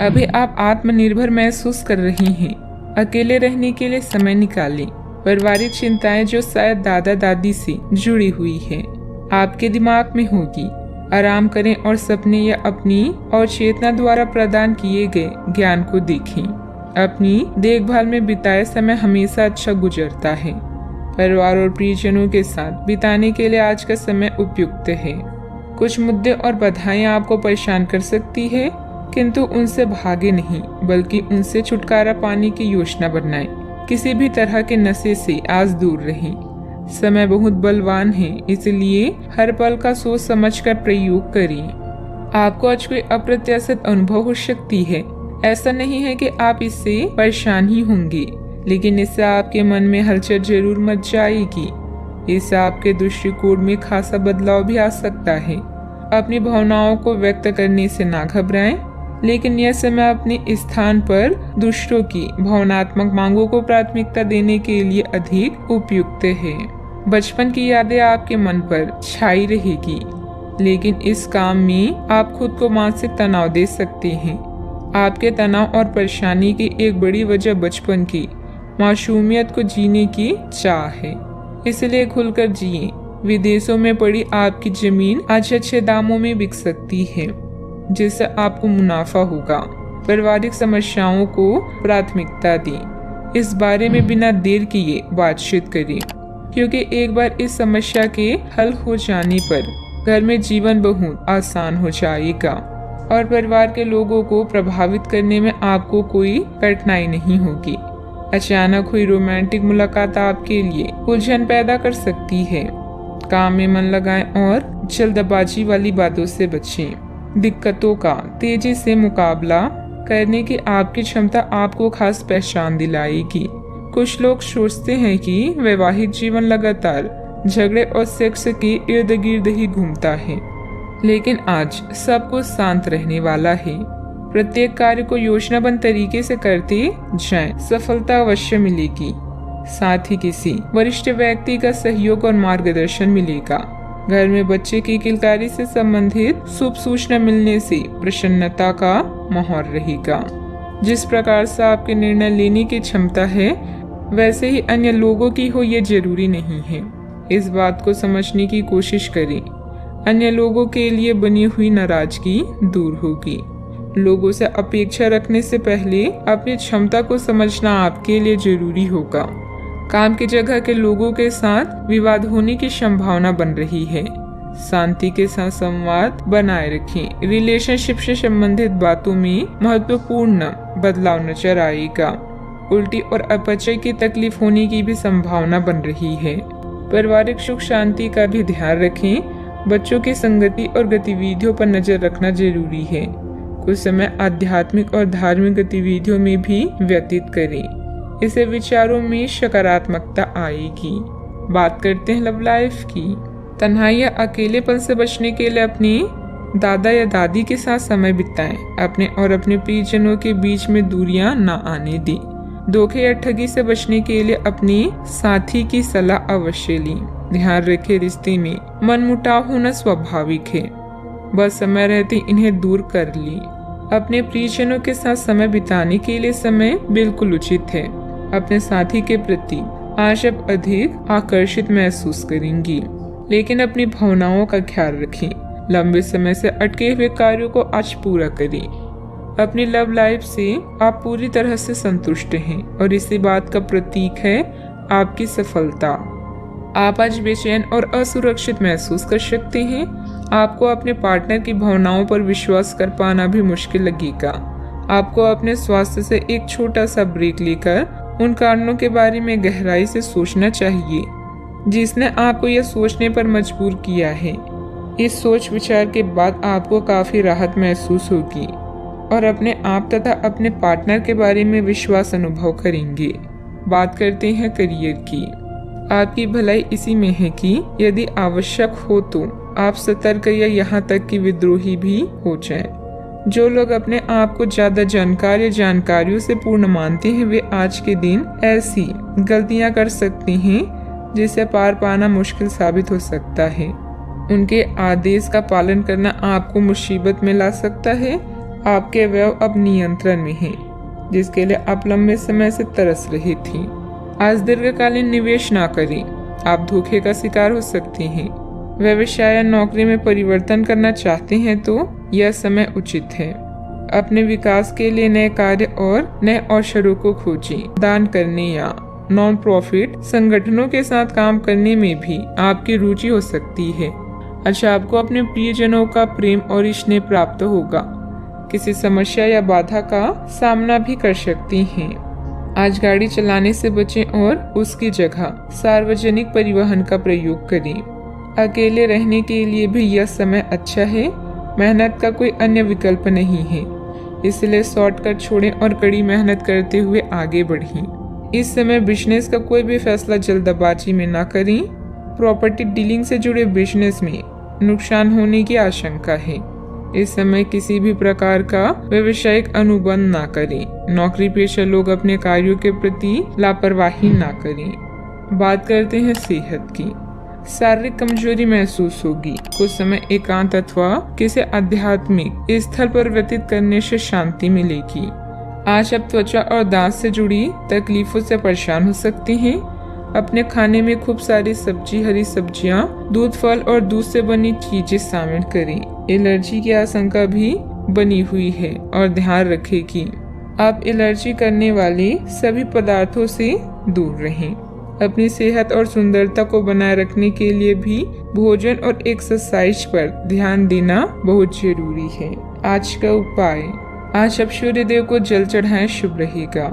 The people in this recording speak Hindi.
अभी आप आत्मनिर्भर महसूस कर रही हैं। अकेले रहने के लिए समय निकालें। पारिवारिक चिंताएं जो शायद दादा दादी से जुड़ी हुई है आपके दिमाग में होगी। आराम करें और सपने या अपनी और चेतना द्वारा प्रदान किए गए ज्ञान को देखें। अपनी देखभाल में बिताए समय हमेशा अच्छा गुजरता है। परिवार और प्रियजनों के साथ बिताने के लिए आज का समय उपयुक्त है। कुछ मुद्दे और बाधाएं आपको परेशान कर सकती है, किंतु उनसे भागे नहीं बल्कि उनसे छुटकारा पाने की योजना बनाएं। किसी भी तरह के नशे से आज दूर रहें। समय बहुत बलवान है, इसलिए हर पल का सोच समझकर प्रयोग करें। आपको आज कोई अप्रत्याशित अनुभव हो सकती है। ऐसा नहीं है कि आप इससे परेशान ही होंगे, लेकिन इससे आपके मन में हलचल जरूर मच जाएगी। इससे आपके दृष्टिकोण में खासा बदलाव भी आ सकता है। अपनी भावनाओं को व्यक्त करने से ना घबराएं, लेकिन यह समय अपने स्थान पर दूसरों की भावनात्मक मांगों को प्राथमिकता देने के लिए अधिक उपयुक्त है। बचपन की यादें आपके मन पर छाई रहेगी, लेकिन इस काम में आप खुद को मानसिक तनाव दे सकते हैं। आपके तनाव और परेशानी की एक बड़ी वजह बचपन की मासूमियत को जीने की चाह है, इसलिए खुलकर जिए। विदेशों में पड़ी आपकी जमीन आज अच्छे दामों में बिक सकती है, जिससे आपको मुनाफा होगा। पारिवारिक समस्याओं को प्राथमिकता दें। इस बारे में बिना देर किए बातचीत करें, क्योंकि एक बार इस समस्या के हल हो जाने पर घर में जीवन बहुत आसान हो जाएगा और परिवार के लोगों को प्रभावित करने में आपको कोई कठिनाई नहीं होगी। अचानक हुई रोमांटिक मुलाकात आपके लिए उलझन पैदा कर सकती है। काम में मन लगाएं और जल्दबाजी वाली बातों से बचें। दिक्कतों का तेजी से मुकाबला करने की आपकी क्षमता आपको खास पहचान दिलाएगी। कुछ लोग सोचते हैं कि वैवाहिक जीवन लगातार झगड़े और सेक्स के इर्द गिर्द ही घूमता है, लेकिन आज सब कुछ शांत रहने वाला है। प्रत्येक कार्य को योजनाबद्ध तरीके से करते जाएं, सफलता अवश्य मिलेगी। साथ ही किसी वरिष्ठ व्यक्ति का सहयोग और मार्गदर्शन मिलेगा। घर में बच्चे की किलकारी से संबंधित शुभ सूचना मिलने से प्रसन्नता का माहौल रहेगा। जिस प्रकार से आपके निर्णय लेने की क्षमता है, वैसे ही अन्य लोगों की हो ये जरूरी नहीं है। इस बात को समझने की कोशिश करें। अन्य लोगों के लिए बनी हुई नाराजगी दूर होगी। लोगों से अपेक्षा रखने से पहले अपनी क्षमता को समझना आपके लिए जरूरी होगा। काम की जगह के लोगों के साथ विवाद होने की संभावना बन रही है। शांति के साथ संवाद बनाए रखें। रिलेशनशिप से संबंधित बातों में महत्वपूर्ण बदलाव नजर आएगा। उल्टी और अपचय की तकलीफ होने की भी संभावना बन रही है। पारिवारिक सुख शांति का भी ध्यान रखें। बच्चों की संगति और गतिविधियों पर नजर रखना जरूरी है। कुछ समय आध्यात्मिक और धार्मिक गतिविधियों में भी व्यतीत करें। इससे विचारों में सकारात्मकता आएगी। बात करते हैं लव लाइफ की। तन्हाई या अकेलेपन से बचने के लिए अपने दादा या दादी के साथ समय बिताएं। अपने और अपने प्रियजनों के बीच में दूरियां ना आने दें। धोखे या ठगी से बचने के लिए अपने साथी की सलाह अवश्य लें। ध्यान रखें, रिश्ते में मनमुटाव होना स्वाभाविक है, बस समय रहते इन्हें दूर कर लें। अपने प्रियजनों के साथ समय बिताने के लिए समय बिल्कुल उचित है। अपने साथी के प्रति आज आप अधिक आकर्षित महसूस करेंगी, लेकिन अपनी भावनाओं का ख्याल रखें। लंबे समय से अटके हुए कार्यों को आज पूरा करें। अपनी लव लाइफ से आप पूरी तरह से संतुष्ट हैं और इसी बात का प्रतीक है आपकी सफलता। आप आज बेचैन और असुरक्षित महसूस कर सकते हैं। आपको अपने पार्टनर की भावनाओं पर विश्वास कर पाना भी मुश्किल लगेगा। आपको अपने स्वास्थ्य से एक छोटा सा ब्रेक लेकर उन कारणों के बारे में गहराई से सोचना चाहिए जिसने आपको यह सोचने पर मजबूर किया है। इस सोच विचार के बाद आपको काफी राहत महसूस होगी और अपने आप तथा अपने पार्टनर के बारे में विश्वास अनुभव करेंगे। बात करते हैं करियर की। आपकी भलाई इसी में है कि यदि आवश्यक हो तो आप सतर्क या यहाँ तक कि विद्रोही भी हो जाएं। जो लोग अपने आप को ज्यादा जानकार या जानकारियों से पूर्ण मानते हैं, वे आज के दिन ऐसी गलतियां कर सकते हैं जिसे पार पाना मुश्किल साबित हो सकता है। उनके आदेश का पालन करना आपको मुसीबत में ला सकता है। आपके अवयव अब नियंत्रण में है, जिसके लिए आप लंबे समय से तरस रही थी। आज दीर्घकालीन निवेश ना करें, आप धोखे का शिकार हो सकते हैं। व्यवसाय या नौकरी में परिवर्तन करना चाहते हैं तो यह समय उचित है। अपने विकास के लिए नए कार्य और नए अवसरों को खोजें। दान करने या नॉन प्रॉफिट संगठनों के साथ काम करने में भी आपकी रुचि हो सकती है। अच्छा, आपको अपने प्रियजनों का प्रेम और स्नेह प्राप्त होगा। किसी समस्या या बाधा का सामना भी कर सकती हैं। आज गाड़ी चलाने से बचें और उसकी जगह सार्वजनिक परिवहन का प्रयोग करें। अकेले रहने के लिए भी यह समय अच्छा है। मेहनत का कोई अन्य विकल्प नहीं है, इसलिए शॉर्टकट छोड़ें और कड़ी मेहनत करते हुए आगे बढ़ें। इस समय बिजनेस का कोई भी फैसला जल्दबाजी में ना करें। प्रॉपर्टी डीलिंग से जुड़े बिजनेस में नुकसान होने की आशंका है। इस समय किसी भी प्रकार का व्यावसायिक अनुबंध ना करें। नौकरी पेशा लोग अपने कार्यों के प्रति लापरवाही ना करें। बात करते हैं सेहत की। शारीरिक कमजोरी महसूस होगी। कुछ समय एकांत अथवा किसी आध्यात्मिक स्थल पर व्यतीत करने से शांति मिलेगी। आज आप त्वचा और दांत से जुड़ी तकलीफों से परेशान हो सकते हैं। अपने खाने में खूब सारी सब्जी, हरी सब्जियां, दूध, फल और दूध से बनी चीजें शामिल करें। एलर्जी की आशंका भी बनी हुई है और ध्यान रखें कि आप एलर्जी करने वाले सभी पदार्थों से दूर रहें। अपनी सेहत और सुंदरता को बनाए रखने के लिए भी भोजन और एक्सरसाइज पर ध्यान देना बहुत जरूरी है। आज का उपाय, आज आप सूर्य देव को जल चढ़ाएं, शुभ रहेगा।